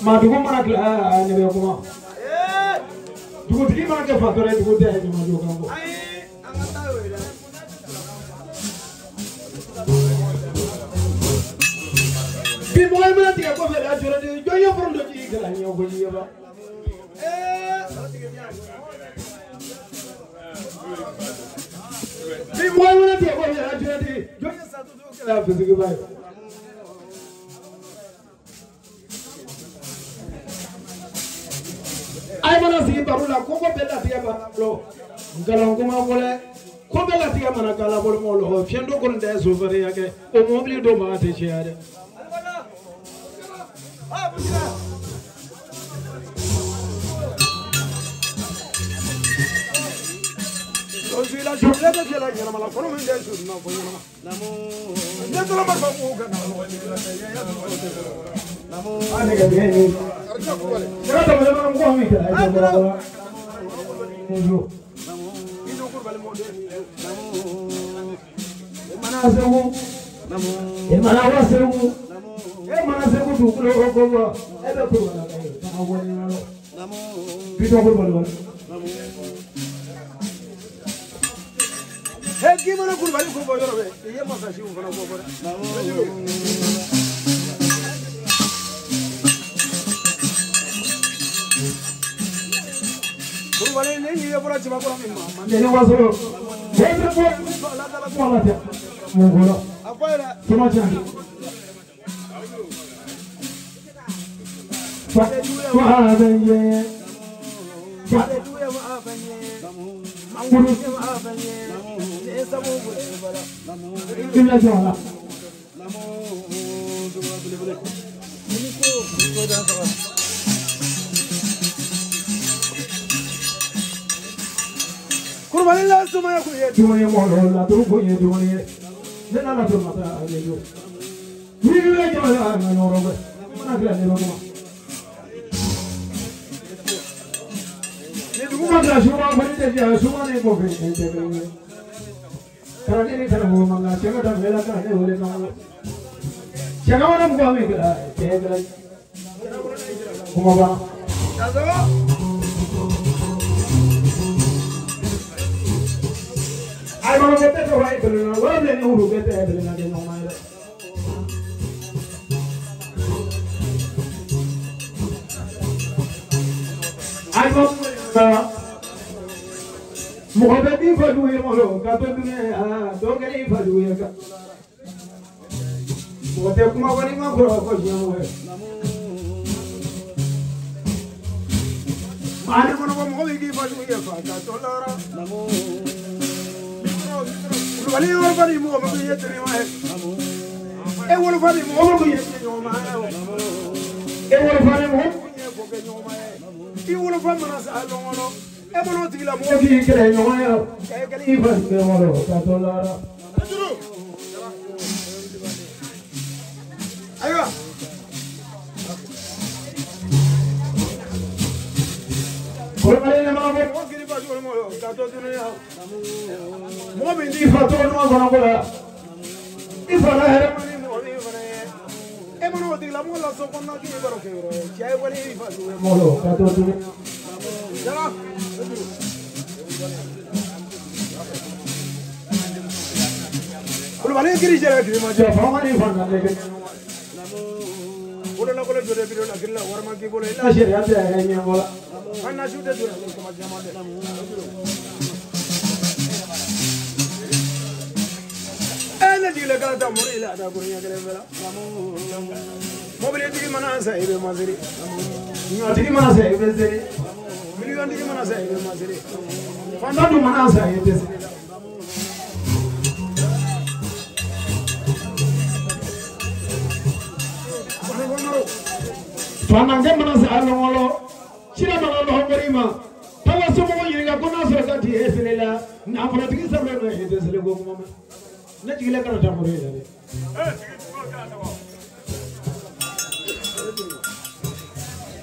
Madugo mana kila nebe kuma. Dugo tigi mana ke fatore dugo te ni madugo kango. Bi boy mana tiga ko fe da jora de joyo from do tigi kala nyo ko ji ba. Bi boy mana tiga ko fe da jora de joyo sa to kala fe tigi ba. Ay mana sigi barula ko bella tiya barlo galon ko ma wala ko bella tiya mana gala bol mo lo fiendo ko nde so fere yake o mobili do ma te ciade o si la jolle de la nyama mala ko men de so no ko nyama namo ne to la mar ba ko ga na namo ane ga be ya ta mala ma ko mi ta ay ko la namo ino ko bale mo de namo mana segu namo e mana wa segu e mana segu du ko ko ko e be ko na ga na ko ni namo bi to ko bale namo he ki mana ko bale ko bo yoro be ye ma sa si ko na ko bo namo Kurvale ne niye bura çıma bura mı? Ne vasoro? Hep bu la la Mongola. Apoya. Kima çandi? Fa benye. Fa duya wa benye. Manguru wa benye. Ne sabu bala. Kimla jala. Namo duwa bile. Ko da sa. Kurvale la suma ya kuye duwe mo la du kuye duwe ne na to mata ale yo ni le jama na no ro na kila ne ro ma ne du ma la suma bari de ya suma ne ko be de kara ne kara mo ma na chega da mela ka ne hore ka chega ma na mo me ka te ga kuma ba I want to get that right, but I want to get that and I didn't know my I want Mohamed for doing Molo, Captain, don't get in for doing it. What if my wedding for you? I don't want to only give us a father. Wali wala fani mo ma yete ni ma e wala fani mo ma yete ni ma e wala fani mo ko ke ni ma e wala fani na sa lo ngono e mo no tigila mo ki kele ni ma e ke ni fa ke mo ro ta to la ra ayo ko ma ma mo ki fa jo mo ta to ni ya mo mi di fa to no kono ko la ifa la here mani mo ni fare e mo no di la mo la so kono ki baro ke ro chai wali ifa mo lo ka to tu jara ko wali kiri jara ki ma ja fa mani fa na le ke bola na bola jore biro na killa warma ki bola ila shere ate ay nya bola ana shude dura ko ma jama de ana dile kala ta mori ila da gunya gele bela mobile digi mana sa ibe maziri digi mana sa ibe zeri million digi mana sa ibe maziri fanda du mana sa ibe zeri Fana gemana sa alongolo. Chira mana lo berima. Tawa somo yinga kuna so kati eselela. Na politiki sablo no edesele go mama. Na jigile kana tamore dale.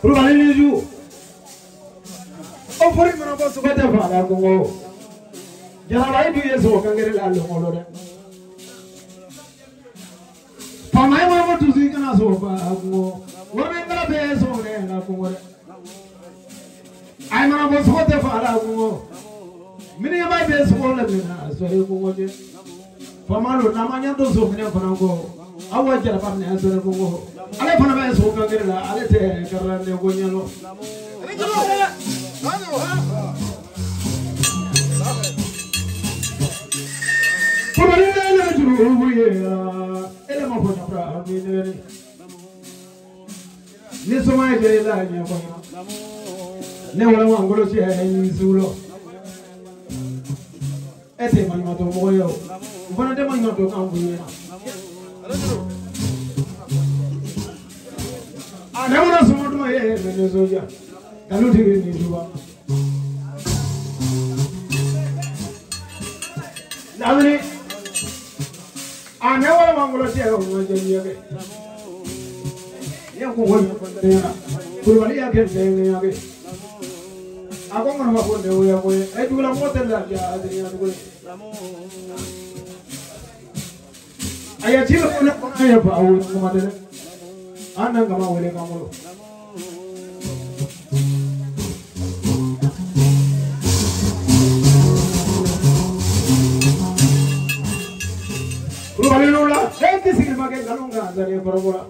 Rubani ju. O fori mana bosu kata fala go. Jara lai du yeso kangere la alongolo de. Pamai mama tuzi kana so ba go. Wamenga be so ne na go. Ai mana bosu kata fala go. Mini ya be so la na so re go je. Pamalo namanya do so mini fana go. Awa jara pa ne so re go. Ale fana be so kangere la ale te karande go nyalo. Nisoma je la nya ko ne wala wa ngolo ci ay zulo ete man ma to mo yo bona de man ma to kan bu ni ana wala so mo ye ne soja kalu thiri ni duwa namni ana wala wa ngolo ci ay mo je ni ke yang kuat pandainya, berbalik akhir saya lagi. Aku mana mampu dewa ya boy. Juga motor lah ya adanya boy. Ayah cila punya ayah bau kemana? Anak kamu boleh kamu lo. Berbalik lola. Kisah makan kalau enggak dari perbola.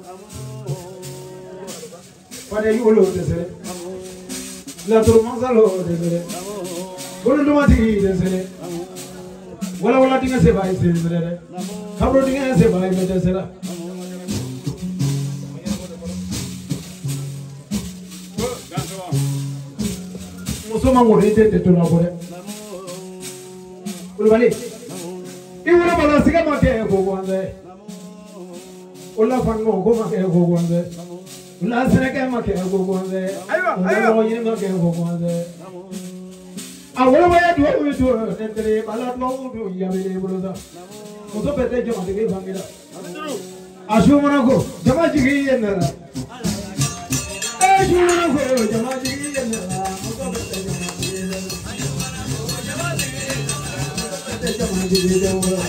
Pada yulo desere, la turmanzalo desere, bolu dumati desere, wala tinga se bai desere, kabro tinga se bai desere. Muso mangore te tuna bore. Ulbali, iwala bala siga make ko gwande, ulla fango ko make ko gwande. La sereke make go gonze ayo yini make go gonze awolo baya do we do nentre bala do do yabele boloda moto pete jama de bangida ashu monako jama jigi yenna ashu monako jama jigi yenna moto pete jama jigi yenna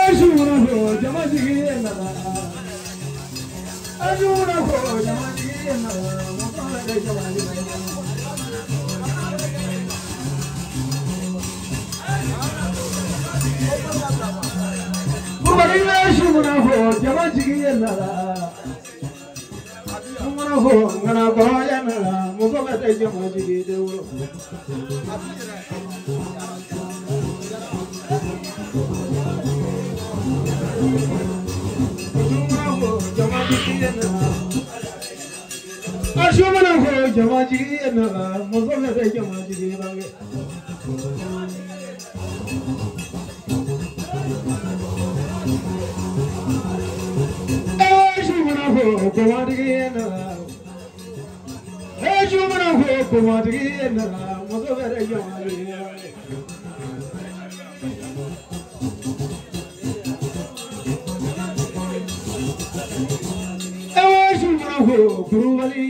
Ajuna jama jigena Ajuna jama jigena Mokala jama jigena Murbalina ajuna jama jigena Mumana ngana bayana Mokala jama jigena Ashumana ho jamaji na mozole re jamaji bange Ashumana ho jamaji na Ashumana ho jamaji na mozole re jamaji Guru wali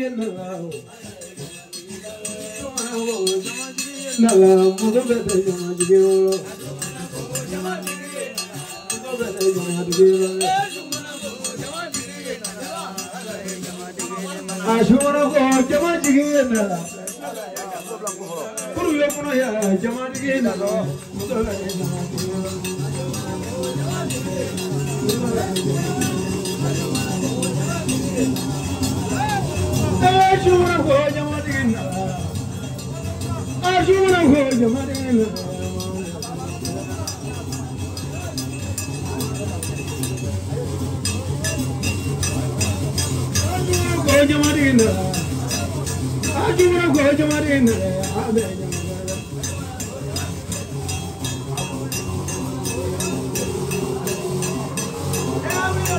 na la mudo bete jamaji gelo ashura ko jamaji gelo guru yo kono ya jamaji gelo mudo bete jamaji gelo Ajuna ho jamadina Ajuna ho jamadina Ajuna ho jamadina Ajuna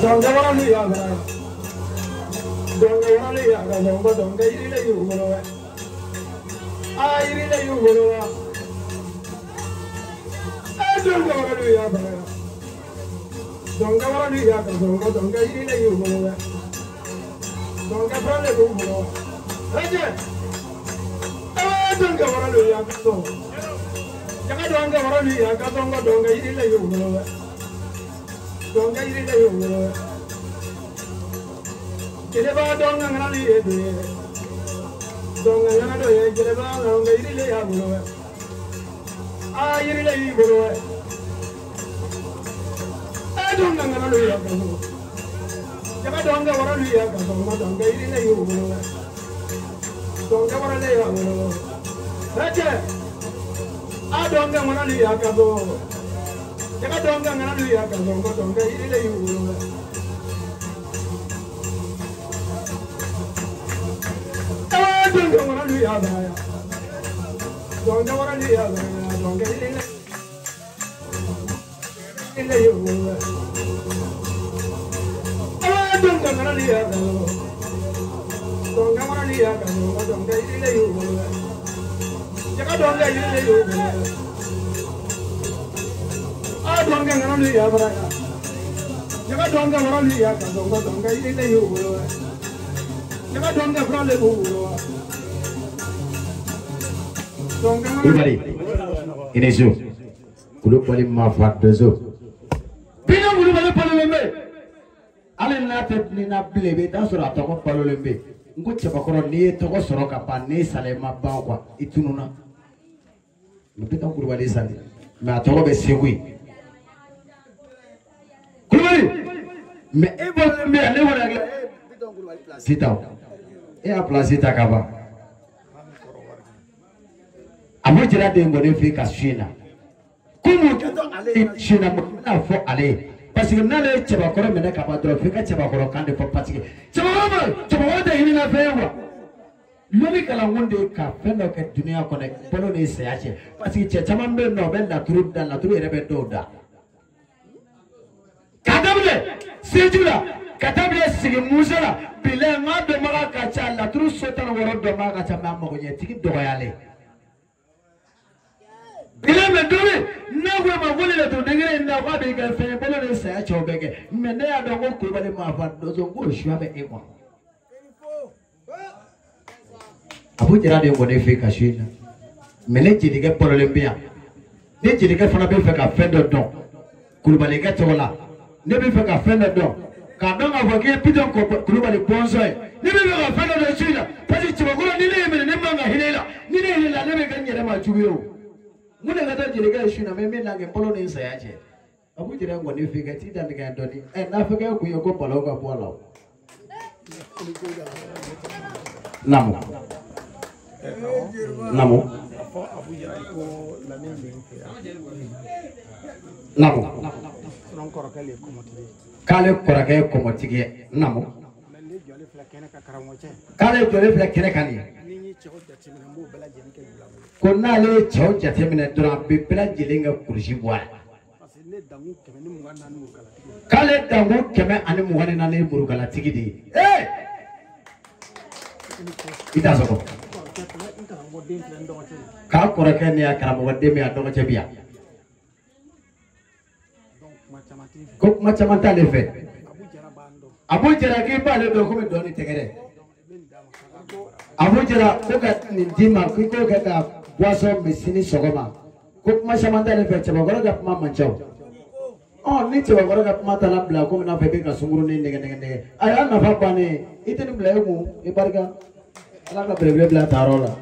donga wara lu ya ga donga wara lu ya ga donga donga iri le yu golo wa a iri le yu golo wa a donga wara lu ya ga donga wara lu ya ga donga iri le yu golo wa donga pra le yu golo wa aje a donga wara lu ya ga jaga donga wara lu ya ga donga iri le yu golo wa donga iri le yu golo wa Jeleba donga ngani edu donga ngana do ye jeleba donga iri le ya golo a iri le yi golo a donga ngana do ya golo jaga donga wara lu ya ga donga iri le yu golo donga wara le ya golo raje a donga ngana lu ya ga jaga donga ngana lu ya ga donga iri le yu golo donga wara lu ya ga donga wara lu ya ga donga iri le yu golo donga ngana lu ya ga donga wara lu ya ga donga iri le yu golo jaga donga iri le yu golo donga ngana lu ya ga jaga donga wara lu ya ga donga iri le yu golo jaga donga fra le yu golo Everybody, in a zoo, Kulupali Mafat the zoo. Pina Mulubali Palolembe. Allen Latet Nina Blebe, that's what I talk of Palolembe. Good Chapacoro near Togosoroka, Pane Salema Bawa, Itununa. Lupita Kulubali Sandi, Matobe Sewi. Kulubali, me ever me a never sit down. Ea Placita Kaba. Abu jira de ngone fi ka China kumu keto ale China mo na fo ale parce que nale cheba koro mena ka padro fi ka cheba koro kande fo patike cheba de hini na fewa lobi kala ngonde ka fendo ke dunia kone polo ne se yache parce que chama mbe no be la turu ere do da kadable sejula kadable sigi musala bile ngado maka ka cha la turu sotana woro do maka cha mammo ko nyeti do yale Ile me dole na gwe ma wole le to dengere na kwa be ga fe bolo ne sa cha obege me ne ya do ko ko bale ma fa do zo ko shwa be e kwa Abu jira de ngone fe ka shina me ne jidi ga bolo le mbia ne jidi ga fana be fe ka fe do don kulubale ga tola ne be fe ka fe do ka do ga voke pidon ko kulubale bonso ne be ga fe do shina pasi chibogolo ni ne me ne manga hilela ni ne hilela ne be ga nyere ma chubiyo Mune kata jirika shuna meme nange polo ni nsa yache. Abu jira ngoni fika tita nika ndoni. Na fika kuyoko polo kwa polo. Namu. Namu. Namu. Kale korake komotige. Namu. Kale jole fla kene kani. Kona le chao jatemine dura bipela jilinga kurji bwa kale dangu keme ani muhani na ne burugala tigidi ita soko ka korake ne akara mo wadde me adonga chebia ko machamata le fe abu jara ke ba le do ko me doni tegere abu jara ko ka ni dima ko ka Boisson mesini sogoma ko mashamanda le fe chaba gora ga mama chao ni chaba gora ga mata la bla ko na fe be ka sunguru ni nege aya na fa bane iteni bla mu ibarga ala ka bla tarola